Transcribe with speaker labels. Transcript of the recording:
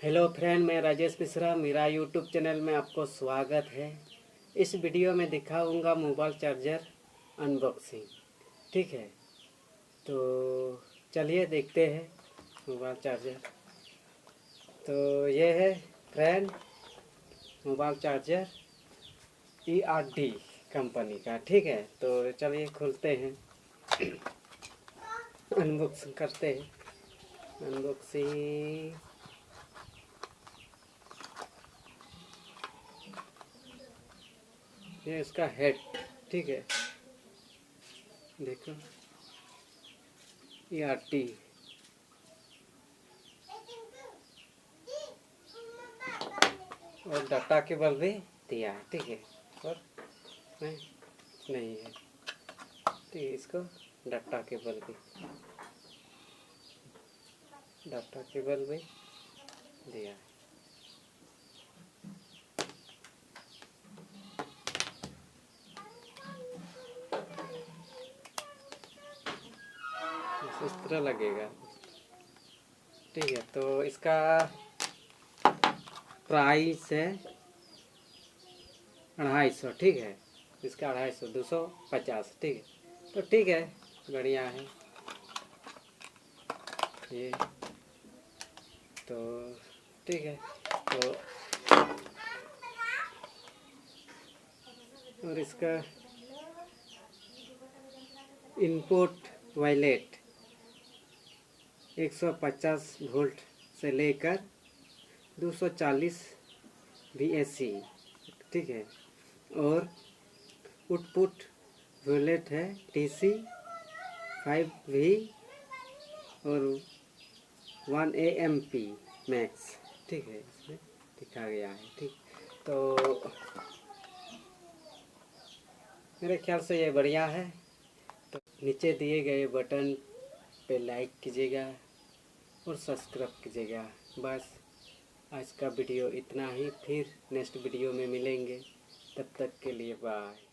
Speaker 1: Hello friend, मैं राजेश मिश्रा। मेरा YouTube channel में आपको स्वागत है। इस वीडियो में दिखाऊंगा मोबाइल चार्जर अनबॉक्सिंग। ठीक है, तो चलिए देखते हैं मोबाइल चार्जर। तो ये है friend mobile charger ERD company का। ठीक है, तो चलिए खोलते हैं, अनबॉक्सिंग करते हैं। अनबॉक्सिंग ये इसका हेड। ठीक है, देखो ERD और डाटा केबल भी दिया है। ठीक है, और नहीं है। ठीक है, इसको डाटा केबल भी दिया है। इस तरह लगेगा। ठीक है, तो इसका प्राइस है 250। ठीक है, इसका 250, 250। ठीक है, तो ठीक है, बढ़िया है ये। तो ठीक है, तो और इसका इनपुट वायलेट 150 वोल्ट से लेकर 240 VAC। ठीक है, और आउटपुट वोल्टेज है DC 5V और 1 AMP मैक्स। ठीक है, इसमें दिखा गया है। ठीक, तो मेरे ख्याल से ये बढ़िया है। तो नीचे दिए गए बटन पे लाइक कीजिएगा और सब्सक्राइब कीजिएगा। बस आज का वीडियो इतना ही, फिर नेक्स्ट वीडियो में मिलेंगे। तब तक के लिए बाय।